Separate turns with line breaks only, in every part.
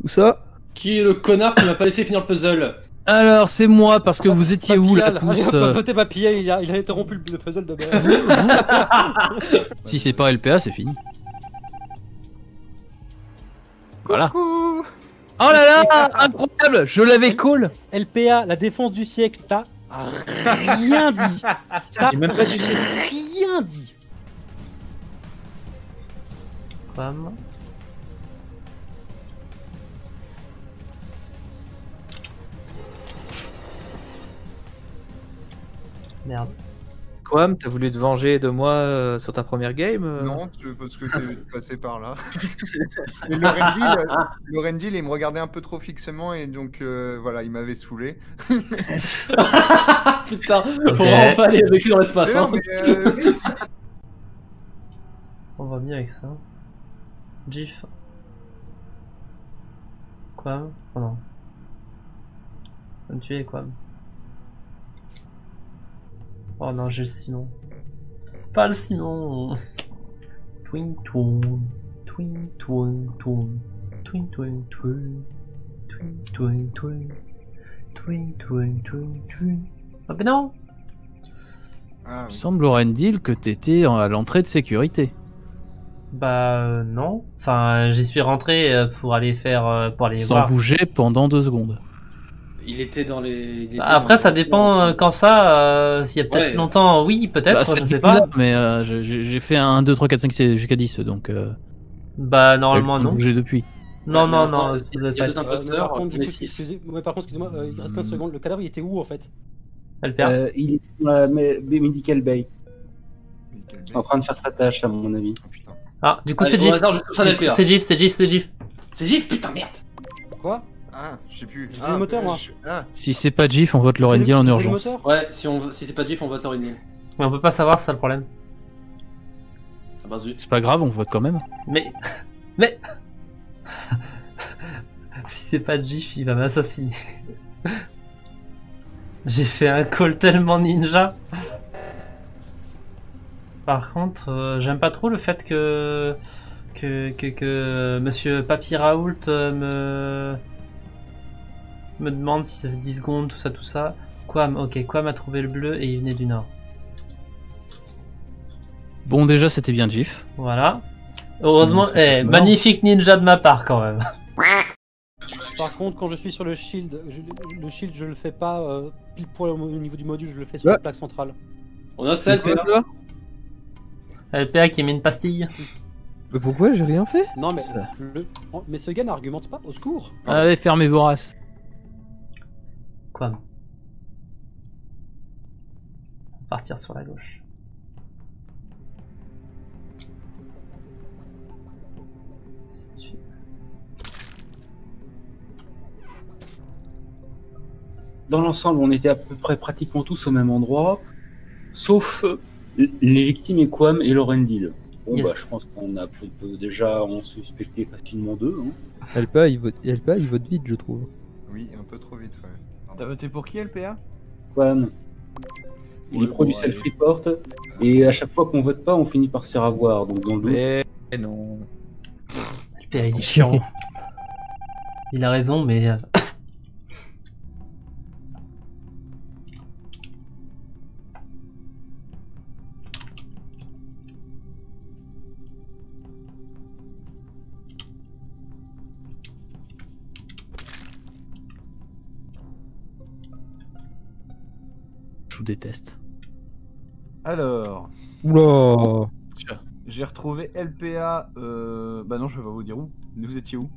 Où ça?
Qui est le connard qui m'a pas laissé finir le puzzle?
Alors, c'est moi, parce que vous étiez où, la
Papillal.
pousse?
Allez, hop, votez Papillal, il a interrompu le puzzle de base.
Si c'est pas LPA, c'est fini. Voilà.
Coucou.
Oh là là, incroyable. Je l'avais call.
LPA, la défense du siècle, t'as rien dit. T'as
J'ai même pas su.
rien dit.
Bam. Merde.
Quam, t'as voulu te venger de moi sur ta première game
Non, parce que t'es passé par là. Et Lorendil, il me regardait un peu trop fixement et donc voilà, il m'avait saoulé.
Putain, faut vraiment pas aller avec lui dans l'espace.
Non,
Hein.
mais,
On va bien avec ça. GIF. Quoi? Oh non. Va me tuer quoi? Oh non, j'ai le Simon. Pas le Simon. Twin twin. Twin twin twin. Twin twin twin. Twin twin twin. Twin twin twin twin. Ah ben non!
ah,
Il me
oui.
semble, Lorendil, que t'étais à l'entrée de sécurité.
Bah non. Enfin, j'y suis rentré pour aller faire... pour aller
Sans
voir.
bouger pendant 2 secondes.
Il était dans les. il était
Après,
dans
ça
les-
dépend quand ça. S'il y a peut-être
Ouais.
longtemps, oui, peut-être,
Bah,
je
c'était
sais
plus là,
pas.
mais j'ai fait un 2, 3, 4, 5, jusqu'à 10, donc...
Bah, normalement, non.
Bougé depuis.
Non, non,
Mais
non,
attends,
ça
il y
doit
a
pas
deux
être
imposteurs,
par contre, du
mais
coup,
six.
excusez-moi, il reste 15 secondes. Le cadavre, il était où en fait?
LPR.
Il est dans la Medical Bay,
Mais quel bête.
en train de faire sa tâche, à mon avis.
Oh, putain.
Ah, du coup,
Allez,
c'est
au
GIF.
hasard, je trouve ça LPA.
C'est GIF, c'est GIF, c'est GIF.
C'est Gif, putain, merde!
Quoi?
Ah, je sais plus.
J'ai le moteur, moi.
Ah,
Si c'est pas GIF, on vote Lorendil en
J'ai le
urgence.
moteur.
Ouais, si c'est pas Gif, on vote Lorendil.
Mais on peut pas savoir, c'est ça le problème.
Ah bah zut.
C'est pas grave, on vote quand même.
Mais. Mais. Si c'est pas GIF, il va m'assassiner. J'ai fait un call tellement ninja. Par contre, j'aime pas trop le fait que Monsieur Papy Raoult me demande si ça fait 10 secondes, tout ça. Quam, ok, Quam a trouvé le bleu et il venait du nord.
Bon, déjà, c'était bien GIF.
Voilà. Heureusement,
Sinon, c'est pas
magnifique ninja de ma part quand même.
Par contre, quand je suis sur le shield, je le fais pas pile poil au niveau du module, je le fais sur la plaque centrale.
On note ça, LPA.
LPA qui met une pastille.
Mais pourquoi j'ai rien fait?
Non mais,
Ça.
mais ce gars n'argumente pas, au secours.
Allez, fermez vos races.
Quam. Partir sur la gauche.
Dans l'ensemble, on était à peu près pratiquement tous au même endroit, sauf les victimes et Quam et Lorendil. Bon,
Yes.
bah, je pense qu'on a déjà en suspecté facilement deux. Hein.
LPA, il vote vite, je trouve.
oui, un peu trop vite, ouais.
T'as voté pour qui, LPA?
Quam, il
Ouais,
est pro du
bon,
self-report, et à chaque fois qu'on vote pas, on finit par se faire avoir. Donc dans le doute,
Mais non.
LPA il est chiant. Il a raison, mais.
Je vous déteste.
Alors,
Oula.
j'ai retrouvé LPA. Bah non, je vais pas vous dire où. Vous étiez où?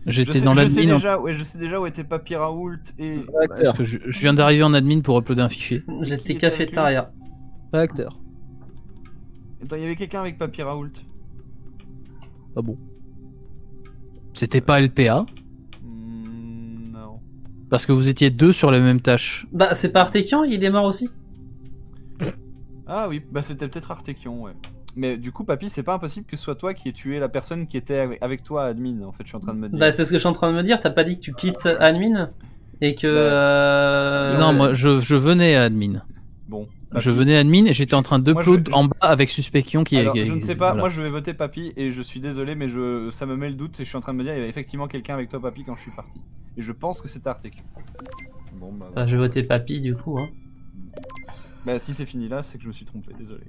J'étais
Je
dans
sais
l'admin.
déjà, ouais, je sais déjà où était Papy Raoult et.
Parce que je viens d'arriver en admin pour uploader un fichier.
J'étais
était avec lui
cafétéria.
Réacteur.
Attends, il y avait quelqu'un avec Papy Raoult.
Ah bon. C'était pas LPA,
Non.
parce que vous étiez 2 sur la même tâche.
Bah, c'est pas Artekian, il est mort aussi.
Ah oui, bah c'était peut-être Artekion, ouais. Mais du coup, Papy, c'est pas impossible que ce soit toi qui ait tué la personne qui était avec toi, admin, en fait, je suis en train de me dire.
Bah, c'est ce que je suis en train de me dire. T'as pas dit que tu quittes admin et que.
Non, moi je venais à admin.
Bon.
Je venais admin et j'étais en train de
Moi,
upload
je-
en bas avec Suspicion qui
Alors,
est.
je ne sais pas,
voilà.
moi je vais voter Papy et je suis désolé, mais ça me met le doute et je suis en train de me dire il y avait effectivement quelqu'un avec toi, Papy, quand je suis parti. Et je pense que c'était Artekion.
Bon, bah,
Enfin, je vais voter Papy du coup. Hein.
Bah, si c'est fini là, c'est que je me suis trompé, désolé.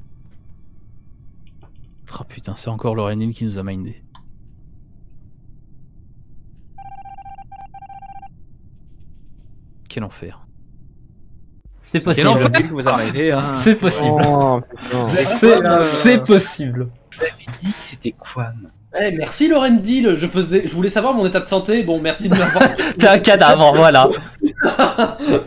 Oh putain, c'est encore Lorraine qui nous a mindé. Quel enfer.
C'est
Quel
possible.
enfer
que vous avez aidé, hein.
C'est possible.
Oh, putain.
C'est possible.
C'était Quam.
Eh, merci Lorendil, je voulais savoir mon état de santé. Bon, merci de m'avoir.
T'es un cadavre, voilà.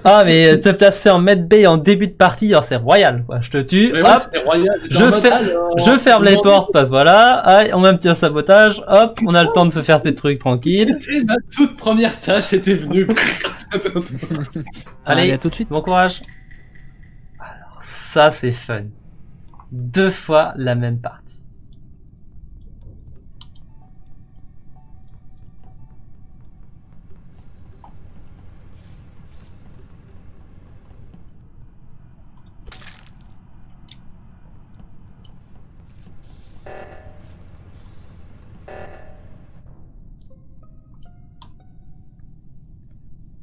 Ah, mais te placer en medbay en début de partie, alors c'est royal, quoi. Je te tue,
Mais ouais,
hop,
c'était royal. J'étais
je
en mode,
fais-
alors,
je ferme les
demandez-
portes, parce que voilà, allez, on met un petit sabotage, hop, on a le temps de se faire des trucs tranquilles.
C'était ma toute première tâche, était venue.
Allez.
À tout de suite.
Bon courage. Alors, ça c'est fun. 2 fois la même partie.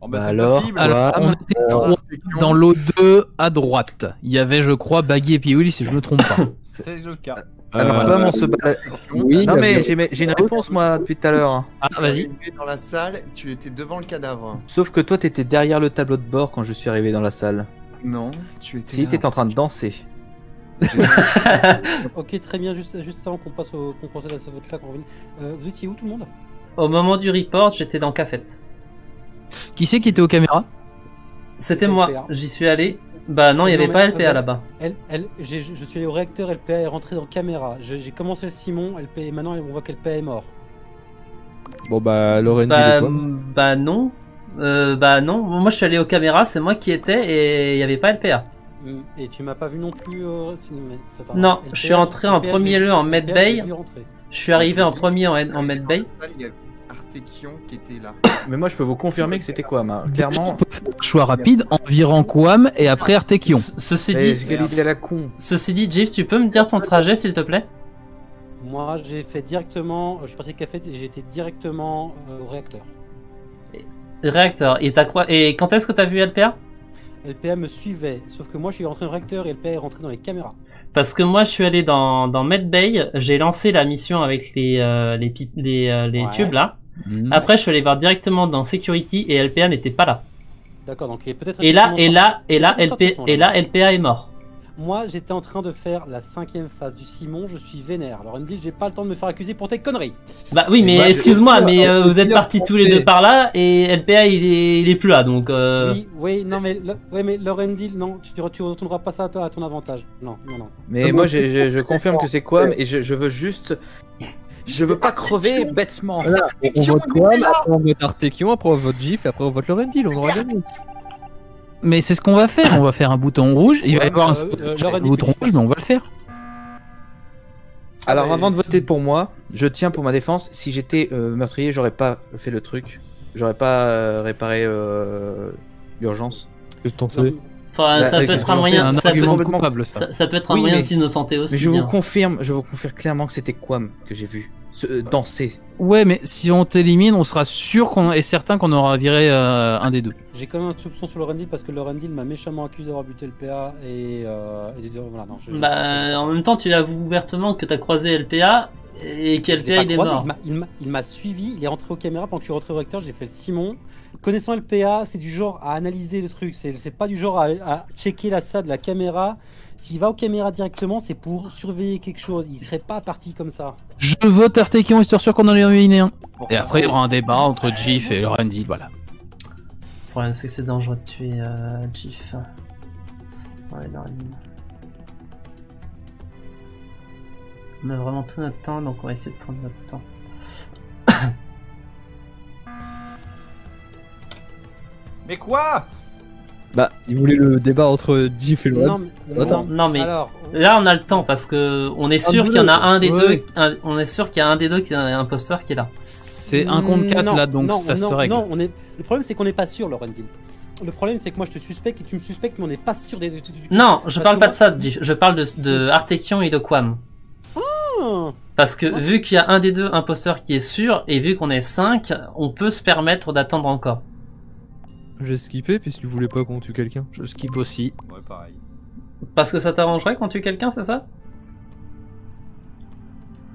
Oh, bah,
Bah
c'est
alors,
possible.
Alors, on était trois dans l'eau 2 à droite. Il y avait, je crois, Baggy et Piwil, si je me trompe pas.
C'est le cas.
Alors, comme on se bat.
Oui,
Non, mais j'ai une réponse, moi, depuis tout à l'heure.
Ah, vas-y.
Arrivé dans la salle, tu étais devant le cadavre.
Sauf que toi, t'étais derrière le tableau de bord quand je suis arrivé dans la salle.
Non, tu étais.
Si,
là.
t'étais en train de danser.
Ok, très bien, juste avant qu'on passe au procès à ce vote-là, qu'on revienne. Vous étiez où tout le monde?
Au moment du report, j'étais dans Cafette.
Qui c'est qui était aux caméras?
C'était
LPA.
moi, j'y suis allé. Bah non, il y avait
Non,
pas
mais-
LPA là-bas.
Je suis allé au réacteur, LPA est rentré dans caméra. J'ai commencé le Simon, LPA, et maintenant on voit qu'LPA est mort.
Bon bah Lorraine
Bah,
dit quoi
bah non. Bah non, moi je suis allé aux caméras, c'est moi qui étais et il y avait pas LPA.
Et tu m'as pas vu non plus sinon, mais- attends,
Non,
LPA,
je suis rentré en
LPA,
premier
je l'ai-
lieu en
LPA,
medbay.
je l'ai vu rentrer.
Je suis arrivé en premier en medbay.
Dans la salle, il y avait Artekion qui était là.
Mais moi, je peux vous confirmer que c'était quoi, ma clairement.
Choix rapide, environ Quam et après Artekion.
Ceci
Eh,
dit,
c'est quelle idée à la con.
ceci dit, Jeff, tu peux me dire ton trajet s'il te plaît?
Moi j'ai fait directement, je suis parti de café et j'ai été directement au réacteur.
Réacteur. Et t'as quoi? Et quand est-ce que t'as vu LPA?
LPA me suivait, sauf que moi je suis rentré dans le réacteur et LPA est rentré dans les caméras.
Parce que moi je suis allé dans medbay, j'ai lancé la mission avec les
Ouais.
tubes là.
Mhm.
Après je suis allé voir directement dans security et LPA n'était pas là.
D'accord, donc il est peut-être.
Et là
effectivement
LPA est mort.
Moi j'étais en train de faire la 5e phase du Simon, je suis vénère. Alors elle me dit j'ai pas le temps de me faire accuser pour tes conneries.
Bah oui, mais
Bah,
excuse-moi,
c'est-
mais vous êtes
dire
partis tous les
qu'on
deux
est-
par là et LPA il est plus là donc.
Oui, non mais Lauren Deal, non, tu retourneras pas ça à ton avantage. Non.
Mais moi, je confirme que c'est quoi, et je veux juste. Je veux pas crever bêtement.
Voilà, on vote Quam, après on vote Artekion, après on vote Gif, et après on vote Lorraine Deal, on aura gagné.
Mais c'est ce qu'on va faire. On va faire un bouton rouge. Il va y avoir un bouton rouge, mais on va le faire.
Alors, avant de voter pour moi, je tiens pour ma défense. Si j'étais meurtrier, j'aurais pas fait le truc. J'aurais pas réparé l'urgence.
Qu'est-ce que t'en
Non,
sais
Enfin,
Bah,
ça
avec
peut
les
être un
gens,
moyen.
C'est un
Ça
argument
peut,
coupable, ça.
ça peut être un
Oui,
moyen
mais-
de s'innocenter aussi.
Mais je vous
bien.
confirme clairement que c'était Quam que j'ai vu danser.
Ouais, mais si on t'élimine, on sera sûr qu'on est certain qu'on aura viré un des deux.
J'ai quand même un soupçon sur Lauren Deal parce que Lauren Deal m'a méchamment accusé d'avoir buté LPA et voilà, non.
Bah, en même temps, tu avoues ouvertement que t'as croisé LPA et
Je l'ai
qu'LPA
pas
il est
croisé,
mort.
il m'a suivi, il est rentré aux caméras pendant que je suis rentré au réacteur, j'ai fait le Simon. Connaissant LPA, c'est du genre à analyser le truc, c'est pas du genre à checker la salle de la caméra. S'il va aux caméras directement, c'est pour surveiller quelque chose. Il serait pas parti comme ça.
Je vote Artekion, histoire sûr qu'on en a éliminé un. Et après, il y aura un débat entre Gif et Lorraine Deal, voilà.
Le problème, c'est que c'est dangereux de tuer Gif. Ouais, non, on a vraiment tout notre temps, donc on va essayer de prendre notre temps.
Mais quoi?
Bah, il voulait le débat entre Gif et Lorraine.
Non,
Non, mais
alors,
là, on a le temps parce que on est sûr qu'il y en a un des
Ouais.
deux. On est sûr qu'il y a un des deux qui est un imposteur qui est là.
C'est 1 contre 4
non,
là, donc
non,
ça
non,
se règle.
Non, le problème c'est qu'on n'est pas sûr, Lauren Deal. le problème c'est que moi je te suspecte et tu me suspectes, mais on n'est pas sûr des.
Non, je parle pas de ça, je parle de Artekion et de Quam. Parce que vu qu'il y a un des deux imposteurs qui est sûr, et vu qu'on est 5, on peut se permettre d'attendre encore.
J'ai skippé puisque tu voulais pas qu'on tue quelqu'un.
Je skip aussi.
Ouais, pareil.
Parce que ça t'arrangerait quand tu tues quelqu'un, c'est ça?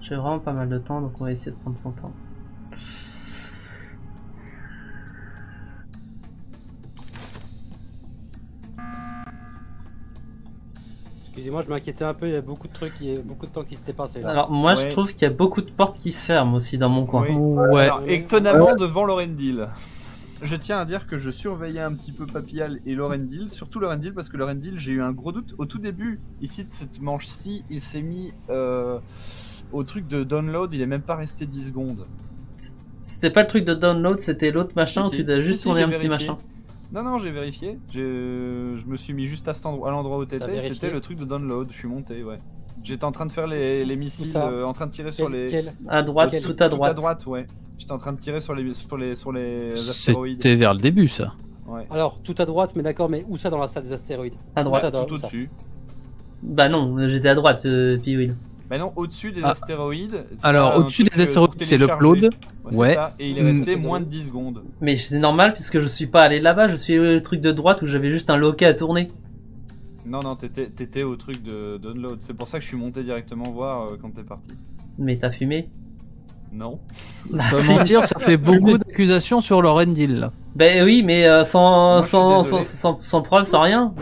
J'ai vraiment pas mal de temps, donc on va essayer de prendre son temps.
Excusez-moi, je m'inquiétais un peu, il y a beaucoup de trucs, il y a beaucoup de temps qui s'était passé là.
Alors moi je
Ouais.
trouve qu'il y a beaucoup de portes qui se ferment aussi dans mon coin.
Oui.
Ouais.
Alors, étonnamment, devant Lorendil. Je tiens à dire que je surveillais un petit peu Papial et Lorendil, surtout Lorendil, parce que Lorendil, j'ai eu un gros doute. Au tout début, ici de cette manche-ci, il s'est mis au truc de download, il est même pas resté 10 secondes.
C'était pas le truc de download, c'était l'autre machin où
Si,
tu dois juste
si,
tourner
j'ai
un petit
vérifié.
machin.
Non, j'ai vérifié. Je me suis mis juste à l'endroit où
T'as
t'étais,
vérifié
c'était le truc de download. Je suis monté, ouais. J'étais en train de faire les missiles,
ça
en train de tirer sur les.
À droite,
Quel-
tout à droite.
Tout à droite, ouais. J'étais en train de tirer sur les astéroïdes.
C'était vers le début, ça.
Ouais.
Alors, tout à droite, mais d'accord, mais où ça dans la salle des astéroïdes?
À droite,
Où ça,
Tout
où ça
au-dessus.
Bah non, j'étais à droite, Piwil.
Bah non, au-dessus des
Ah.
astéroïdes.
Alors,
t'as un
au-dessus
truc,
des astéroïdes,
pour
c'est le
télécharger.
Claude.
C'est
Ouais.
ça, et il est
Mm.
resté moins de 10 secondes.
Mais c'est normal puisque je suis pas allé là-bas, je suis allé au truc de droite où j'avais juste un loquet à tourner.
Non, t'étais au truc de download. C'est pour ça que je suis monté directement voir quand t'es parti.
Mais t'as fumé?
Non.
Pas mentir, ça fait beaucoup d'accusations sur Lorendil. Là.
Ben oui, mais
Moi, je suis désolé.
sans preuve, sans rien.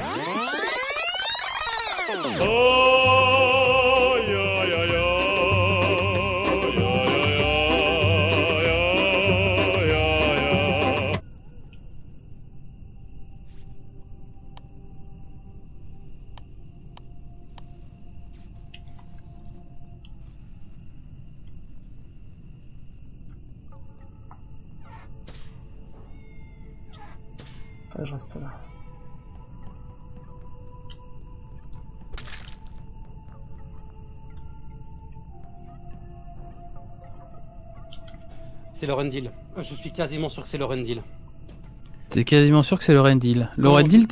Je reste là.
C'est Lorendil. Je suis quasiment sûr que c'est Lorendil.
C'est quasiment sûr que c'est Lorendil. Lorendil,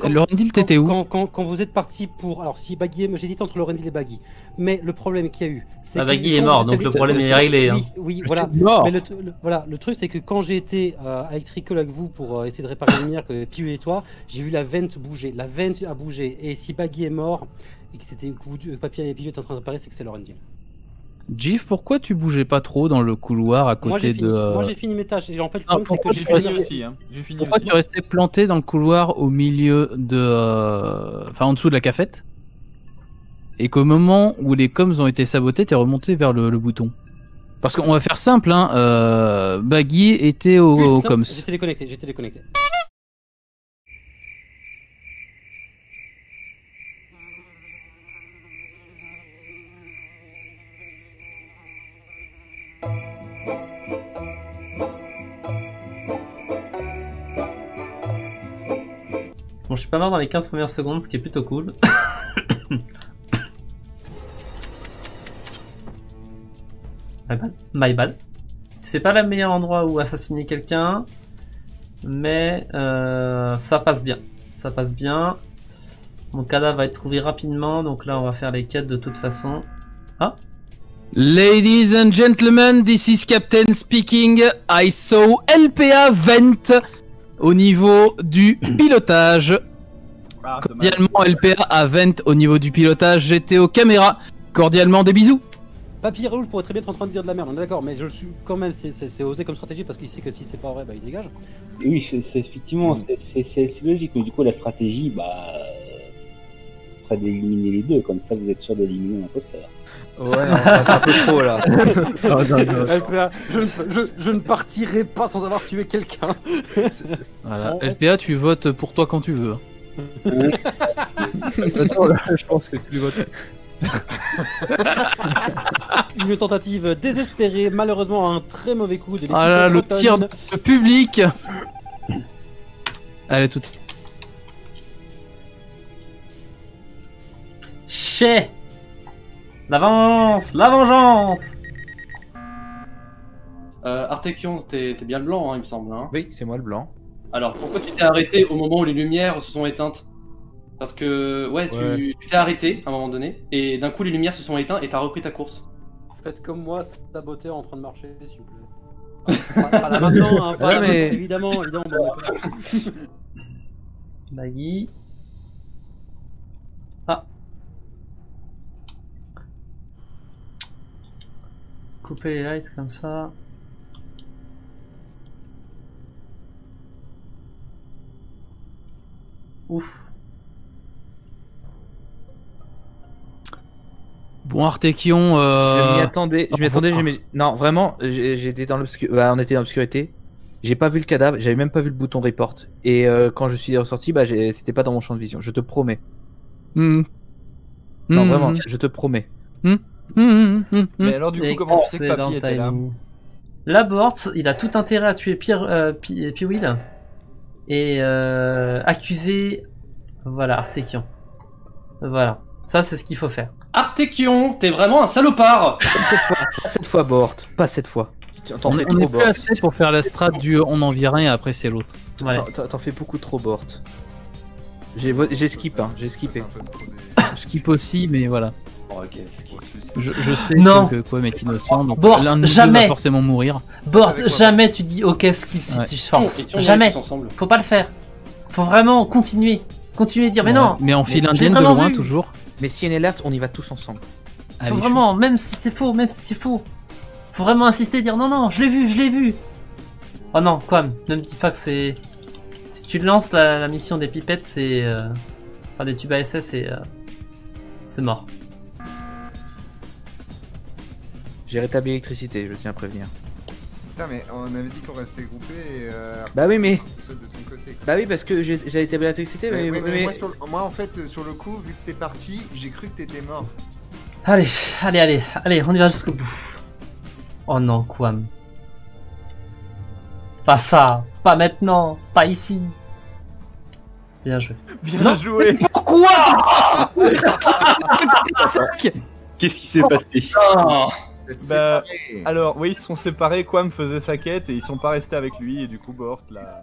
t'étais où?
Quand vous êtes parti pour... Alors, si Baggy... J'hésite entre Lorendil et Baggy. Mais le problème qu'il y a eu... c'est
Ah,
que
Baggy est
quand
mort,
vous êtes
donc le
allé-
problème est réglé. Hein.
Oui, voilà.
Mort.
Mais voilà, le truc c'est que quand j'ai été avec Tricol avec vous pour essayer de réparer la lumière que Piu et toi, j'ai vu la vente bouger. La vente a bougé. Et si Baggy est mort et que c'était que Papier et Piu étaient en train de réparer, c'est que c'est Lorendil.
Jif, pourquoi tu bougeais pas trop dans le couloir à
Moi j'ai
côté de...
fini, fini mes tâches. Et en fait, le
Ah,
problème c'est
pourquoi
que
J'ai
j'ai
fini
fini
aussi, hein. J'ai fini
Pourquoi
aussi.
tu restais planté dans le couloir au milieu de... Enfin, en dessous de la cafette? Et qu'au moment où les coms ont été sabotés, t'es remonté vers le bouton. Parce qu'on va faire simple, hein. Baggy était au
Putain,
coms.
J'étais déconnecté.
Bon, je suis pas mort dans les 15 premières secondes, ce qui est plutôt cool. My bad. C'est pas le meilleur endroit où assassiner quelqu'un, mais ça passe bien. Ça passe bien. Mon cadavre va être trouvé rapidement, donc là on va faire les quêtes de toute façon. Ah,
Ladies and gentlemen, this is Captain speaking. I saw LPA vent au niveau du pilotage.
Ah, dommage.
Cordialement, LPA a vent au niveau du pilotage. J'étais aux caméras. Cordialement, des bisous.
Papy Raoul pourrait très bien être en train de dire de la merde, on est d'accord, mais je le suis quand même, c'est osé comme stratégie parce qu'il sait que si c'est pas vrai, bah il dégage.
Oui, c'est effectivement, c'est logique, mais du coup, la stratégie, serait d'éliminer les deux, comme ça vous êtes sûr d'éliminer l'imposteur.
Ouais, c'est un peu trop là.
LPA, je ne partirai pas sans avoir tué quelqu'un.
Voilà.
Bon,
LPA, tu votes pour toi quand tu veux.
Attends, là, je pense que tu votes.
Une tentative désespérée, malheureusement un très mauvais coup de l'équipe
Ah là,
de
le
Bretonne.
tir de public. Allez, tout.
Chais! L'avance! La vengeance!
Artekion, t'es bien le blanc, hein, il me semble. Hein.
Oui, c'est moi le blanc.
Alors, pourquoi tu t'es arrêté au moment où les lumières se sont éteintes? Parce que, ouais, tu t'es arrêté à un moment donné, et d'un coup les lumières se sont éteintes et t'as repris ta course.
Faites comme moi, saboter en train de marcher, s'il vous plaît. Pas là maintenant, hein, pas là
mais-
maintenant, évidemment, bon, d'accord.
Baggy. Ah. Couper les lights comme ça. Ouf.
Bon, Artekion.
Je m'y attendais, non, vraiment, j'étais dans l'obscurité. On était dans l'obscurité. J'ai pas vu le cadavre, j'avais même pas vu le bouton report. Et quand je suis ressorti, bah, c'était pas dans mon champ de vision, je te promets. Non, vraiment, je te promets.
Mais alors, du coup, comment tu sais que Papy était là?
Labort, il a tout intérêt à tuer Piwil et accuser, voilà, Artekion. Voilà, ça c'est ce qu'il faut faire.
Artekion, t'es vraiment un salopard.
Pas cette fois, Bort, pas cette fois. T'en fais
On est
trop,
plus
Bort.
assez pour faire la strat du on n'en vit rien et après c'est l'autre.
Ouais.
T'en fais beaucoup trop, Bort. J'ai skip, hein, j'ai skippé.
Un peu trop des-
Je skip aussi, mais voilà.
Oh, ok,
Je sais
Non.
que Quam est innocent, donc
Bort,
l'un de nous deux
jamais.
va forcément mourir.
Bort,
Avec quoi,
jamais tu dis ok skip si
Ouais.
tu forces.
Et on y
Jamais.
est tous ensemble.
Faut pas le faire. Faut vraiment continuer. Continuer à dire mais
Ouais.
non.
Mais en file
j'ai
indienne de
vraiment
loin
vu.
toujours.
Mais si une alerte, on y va tous ensemble.
Faut
Allez,
vraiment, même si c'est faux, même si c'est faux. Faut vraiment insister et dire non, non, je l'ai vu, je l'ai vu. Oh non, Quam, ne me dis pas que c'est. Si tu lances la mission des pipettes, c'est. Enfin, des tubes ASS, c'est mort.
J'ai rétabli l'électricité, je tiens à prévenir.
Putain, mais on avait dit qu'on restait groupés et.
Bah oui, mais.
tout seul de son côté.
Bah oui, parce que j'ai établi l'électricité,
Mais,
mais.
oui, mais
mais-
moi, en fait, sur le coup, vu que t'es parti, j'ai cru que t'étais mort.
Allez, on y va jusqu'au bout. Oh non, Quam. Pas ça, pas maintenant, pas ici. Bien joué.
Bien joué.
Qu'est-ce qui s'est passé?
Putain.
Vous êtes
Bah,
séparés.
Alors, oui, ils se sont séparés, Quam faisait sa quête et ils sont pas restés avec lui, et du coup, Bort l'a